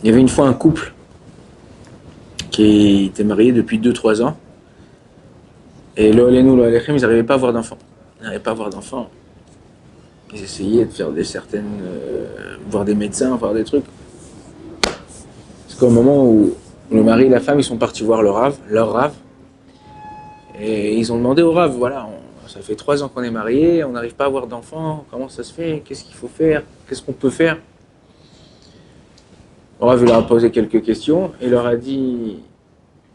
Il y avait une fois un couple qui était marié depuis 2-3 ans. Et lo alenu, lo alechem, ils n'arrivaient pas à avoir d'enfants. Ils n'arrivaient pas à avoir d'enfants. Ils essayaient de faire voir des médecins, voir des trucs. C'est qu'au moment où le mari et la femme, ils sont partis voir leur rave, et ils ont demandé au rave, voilà, ça fait 3 ans qu'on est mariés, on n'arrive pas à avoir d'enfants, comment ça se fait, qu'est-ce qu'il faut faire, qu'est-ce qu'on peut faire? Le rave leur a posé quelques questions et leur a dit,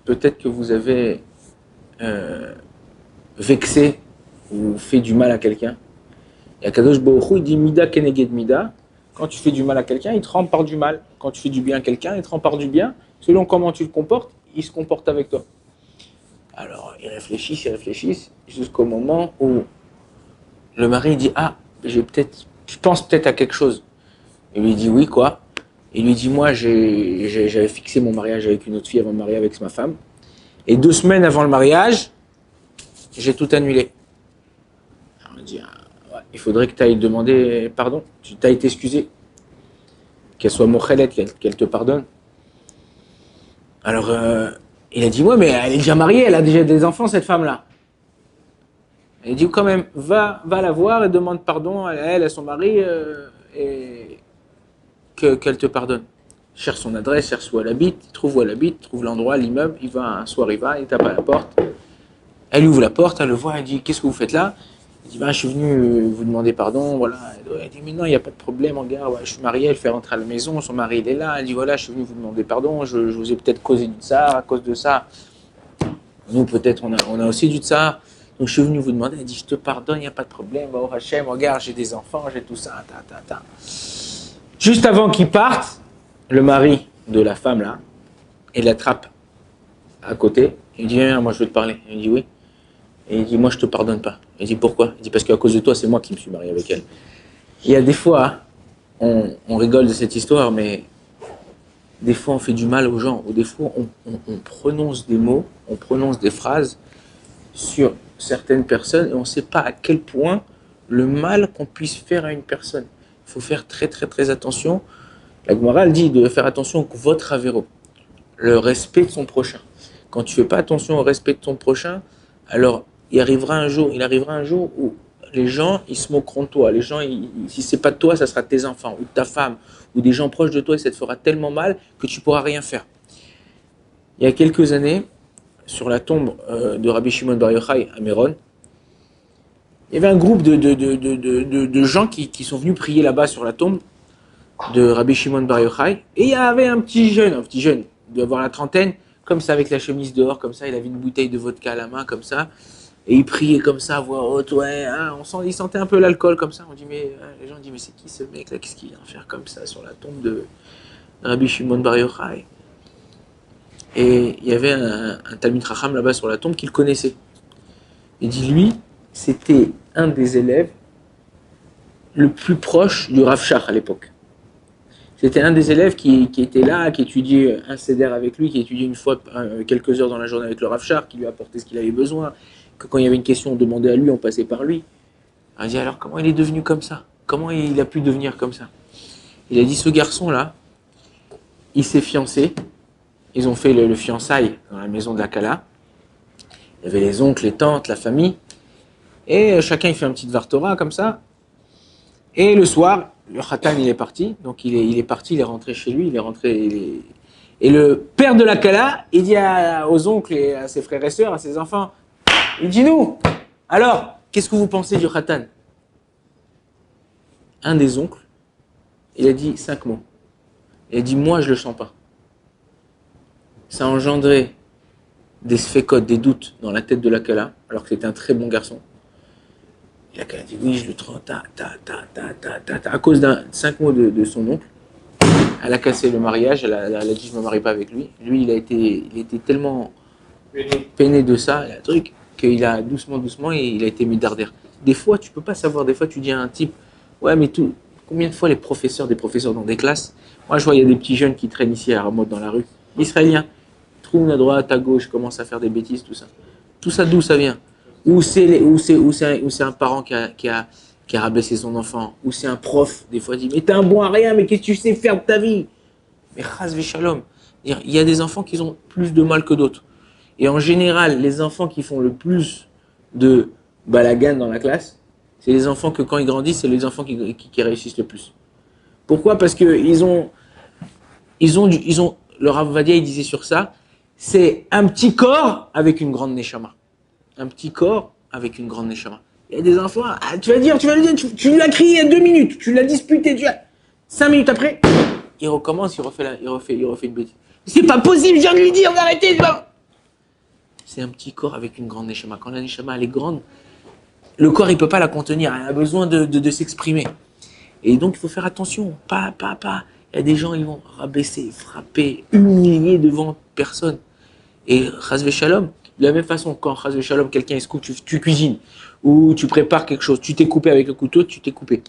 peut-être que vous avez vexé ou fait du mal à quelqu'un. Et Akadosh Baruch Hu, il dit Mida keneged Mida. Quand tu fais du mal à quelqu'un, il te rempart du mal. Quand tu fais du bien à quelqu'un, il te rempart du bien. Selon comment tu le comportes, il se comporte avec toi. Alors, ils réfléchissent, jusqu'au moment où le mari dit ah, je pense peut-être à quelque chose. Il lui dit oui, quoi? Il lui dit moi, j'avais fixé mon mariage avec une autre fille avant de me marier avec ma femme. Et 2 semaines avant le mariage, j'ai tout annulé. Alors, il dit ouais, il faudrait que tu ailles demander pardon, tu t'ailles t'excuser. Qu'elle soit mochelet, qu'elle te pardonne. Alors, il a dit, ouais, mais elle est déjà mariée, elle a déjà des enfants, cette femme-là. Il dit, quand même, va la voir et demande pardon à elle, à son mari, et qu'elle te pardonne. Cherche son adresse, cherche où elle habite, trouve l'endroit, l'immeuble, il va, un soir il va, il tape à la porte. Elle ouvre la porte, elle le voit, elle dit, qu'est-ce que vous faites là? Il dit, je suis venu vous demander pardon, voilà. Elle dit, mais non, il n'y a pas de problème, regarde, je suis marié, elle fait rentrer à la maison, son mari il est là, elle dit, voilà, je suis venu vous demander pardon, je vous ai peut-être causé du tsar, à cause de ça. Nous, peut-être, on a aussi du tsar, donc je suis venu vous demander, elle dit, je te pardonne, il n'y a pas de problème, au Hachem, regarde, j'ai des enfants, j'ai tout ça, Juste avant qu'ils partent, le mari de la femme là, il l'attrape à côté, il dit, viens, moi je veux te parler. Il dit, oui. Et il dit, moi je te pardonne pas. Il dit, pourquoi? Il dit, parce qu'à cause de toi, c'est moi qui me suis marié avec elle. Il y a des fois, on rigole de cette histoire, mais des fois on fait du mal aux gens, ou des fois on prononce des mots, on prononce des phrases sur certaines personnes, et on ne sait pas à quel point le mal qu'on puisse faire à une personne. Il faut faire très très très attention. La Gemara dit de faire attention au votre avéro, le respect de son prochain. Quand tu ne fais pas attention au respect de ton prochain, alors il arrivera un jour où les gens, ils se moqueront de toi. Les gens, si c'est pas de toi, ça sera de tes enfants, ou de ta femme, ou des gens proches de toi, et ça te fera tellement mal que tu pourras rien faire. Il y a quelques années, sur la tombe de Rabbi Shimon Bar Yochai à Méron, il y avait un groupe de gens qui sont venus prier là-bas sur la tombe de Rabbi Shimon Bar Yochai, et il y avait un petit jeune, il doit avoir la trentaine, comme ça, avec la chemise dehors, comme ça, il avait une bouteille de vodka à la main, comme ça, et il priait comme ça, à voix haute, ouais, hein, il sentait un peu l'alcool, comme ça, les gens disent, mais c'est qui ce mec là, qu'est-ce qu'il vient faire comme ça sur la tombe de Rabbi Shimon Bar Yochai? Et il y avait un Talmid Chacham là-bas sur la tombe qu'il connaissait. Il dit, lui, c'était un des élèves le plus proche du Rav Shach à l'époque. C'était un des élèves qui était là, qui étudiait un seder avec lui, qui étudiait une fois quelques heures dans la journée avec le Rav Shach, qui lui apportait ce qu'il avait besoin, que quand il y avait une question, on demandait à lui, on passait par lui. Il a dit, alors comment il est devenu comme ça? Comment il a pu devenir comme ça? Il a dit, ce garçon-là, il s'est fiancé, ils ont fait le fiançailles dans la maison de la Kala, il y avait les oncles, les tantes, la famille, et chacun il fait un petit Vartora comme ça, et le soir, le Khatan il est parti, donc il est parti, il est rentré chez lui, et le père de la Kala, il dit aux oncles et à ses frères et sœurs, à ses enfants, il dit nous, alors, qu'est-ce que vous pensez du Khatan? Un des oncles, il a dit 5 mots. Il a dit moi je le sens pas. Ça a engendré des sphécotes, des doutes dans la tête de la Kala, alors que c'était un très bon garçon. Et la Kala dit oui, je le trouve, à cause d'un 5 mots de son oncle. Elle a cassé le mariage, elle a dit je me marie pas avec lui. Lui, il était tellement peiné de ça, le truc, qu'il a doucement, il a été mis d'arder. Des fois, tu peux pas savoir, des fois tu dis à un type, ouais mais combien de fois des professeurs dans des classes, moi je vois il y a des petits jeunes qui traînent ici à Ramoth dans la rue, israéliens, trouvent à droite, à gauche, commencent à faire des bêtises, tout ça. Tout ça d'où ça vient? Ou c'est un parent qui a rabaissé son enfant, ou c'est un prof, des fois dit mais t'es un bon à rien, mais qu'est-ce que tu sais faire de ta vie? Mais chas v'shalom. Il y a des enfants qui ont plus de mal que d'autres. Et en général, les enfants qui font le plus de balagan dans la classe, c'est les enfants que quand ils grandissent, c'est les enfants qui réussissent le plus. Pourquoi? Parce que le Rav Vadia, il disait sur ça, c'est un petit corps avec une grande neshama. Un petit corps avec une grande neshama. Il y a des enfants, tu vas lui dire, tu lui as crié 2 minutes, tu l'as disputé, 5 minutes après, il recommence, il refait une bêtise. C'est pas possible, je viens de lui dire d'arrêter. C'est un petit corps avec une grande neshama. Quand la neshama elle est grande, le corps il peut pas la contenir, il a besoin de s'exprimer. Et donc il faut faire attention, pas. Il y a des gens, ils vont rabaisser, frapper, humilier devant personne. Et chas v'shalom, de la même façon, quand chas v'shalom, quelqu'un il se coupe, tu cuisines, ou tu prépares quelque chose, tu t'es coupé avec le couteau, tu t'es coupé.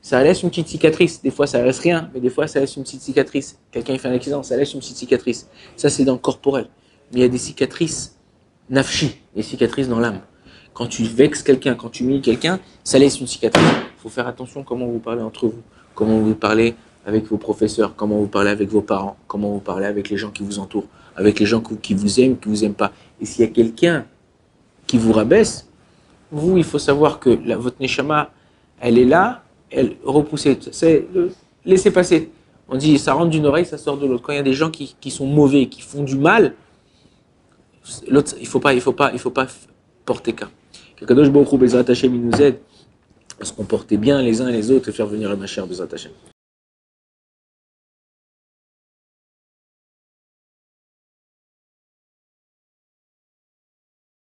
Ça laisse une petite cicatrice. Des fois, ça laisse rien, mais des fois, ça laisse une petite cicatrice. Quelqu'un il fait un accident, ça laisse une petite cicatrice. Ça, c'est dans le corporel. Mais il y a des cicatrices nafshi, des cicatrices dans l'âme. Quand tu vexes quelqu'un, quand tu humilies quelqu'un, ça laisse une cicatrice. Il faut faire attention comment vous parlez entre vous, comment vous parlez avec vos professeurs, comment vous parlez avec vos parents, comment vous parlez avec les gens qui vous entourent, avec les gens qui vous aiment, qui vous aiment pas. Et s'il y a quelqu'un qui vous rabaisse, vous, il faut savoir que votre neshama, elle est là, elle repoussée. Laissez passer. On dit, ça rentre d'une oreille, ça sort de l'autre. Quand il y a des gens qui sont mauvais, qui font du mal, l'autre, il faut pas porter cas. Que Kadosh Baruch Hu Bezrat Hashem, il nous aide à se comporter bien les uns et les autres et faire venir le Mashiach Bezrat Hashem.